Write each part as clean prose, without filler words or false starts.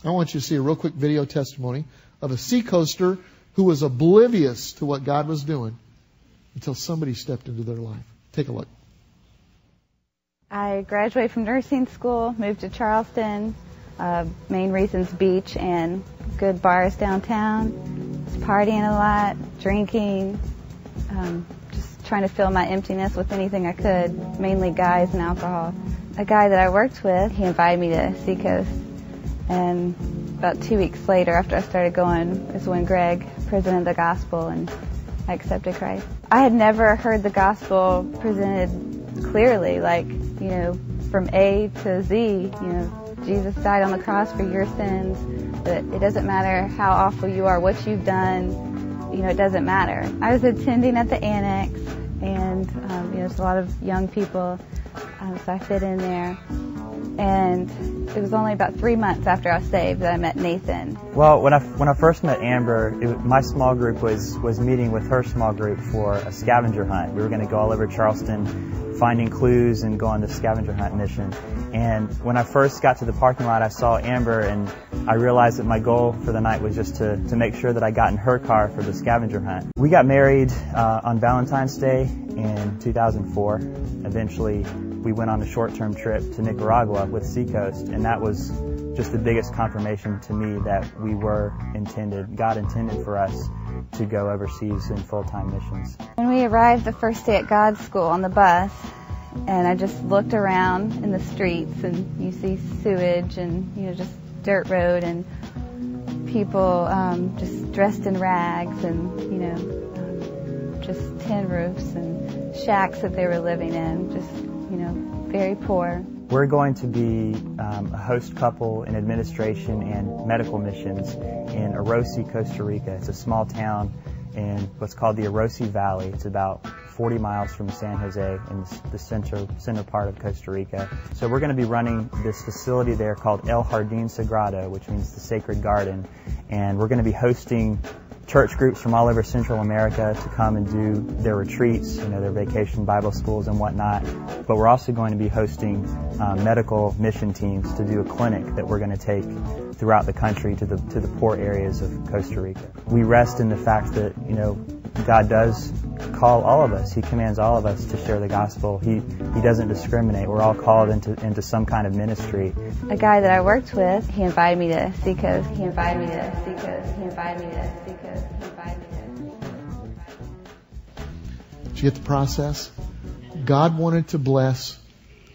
I want you to see a real quick video testimony of a seacoaster who was oblivious to what God was doing until somebody stepped into their life. Take a look. I graduated from nursing school, moved to Charleston. Main reasons beach and good bars downtown. Was partying a lot, drinking, just trying to fill my emptiness with anything I could, mainly guys and alcohol. A guy that I worked with, he invited me to Seacoast. And about 2 weeks later, after I started going, is when Greg presented the gospel and I accepted Christ. I had never heard the gospel presented clearly, like, from A to Z, Jesus died on the cross for your sins, that it doesn't matter how awful you are, what you've done, it doesn't matter. I was attending at the Annex, and there's a lot of young people, so I fit in there. And it was only about 3 months after I was saved that I met Nathan. Well, when I first met Amber, my small group was meeting with her small group for a scavenger hunt. We were going to go all over Charleston, finding clues and go on this scavenger hunt mission. And when I first got to the parking lot, I saw Amber, and I realized that my goal for the night was just to make sure that I got in her car for the scavenger hunt. We got married on Valentine's Day in 2004. Eventually, we went on a short-term trip to Nicaragua with Seacoast, and that was just the biggest confirmation to me that God intended for us to go overseas in full-time missions. When we arrived the first day at God's school on the bus, and I just looked around in the streets, and you see sewage and just dirt road and people just dressed in rags and just tin roofs and shacks that they were living in, just very poor. We're going to be a host couple in administration and medical missions in Orosi, Costa Rica. It's a small town in what's called the Orosi Valley. It's about 40 miles from San Jose in the center part of Costa Rica. So we're going to be running this facility there called El Jardín Sagrado, which means the Sacred Garden. And we're going to be hosting church groups from all over Central America to come and do their retreats, their vacation Bible schools and whatnot. But we're also going to be hosting medical mission teams to do a clinic that we're going to take throughout the country to the poor areas of Costa Rica. We rest in the fact that, God does call all of us. He commands all of us to share the gospel. He doesn't discriminate. We're all called into some kind of ministry. A guy that I worked with, he invited me to Seacoast. He invited me to Seacoast. He invited me to Seacoast. He invited me to. Did you get the process? God wanted to bless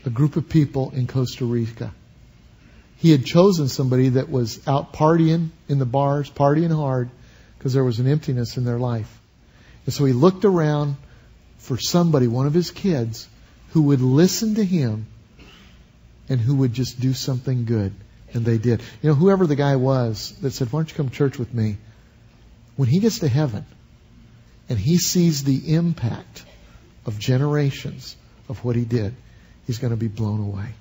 a group of people in Costa Rica. He had chosen somebody that was out partying in the bars, partying hard, because there was an emptiness in their life. And so he looked around for somebody, one of his kids, who would listen to him and who would just do something good. And they did. Whoever the guy was that said, "Why don't you come to church with me?" When he gets to heaven and he sees the impact of generations of what he did, he's going to be blown away.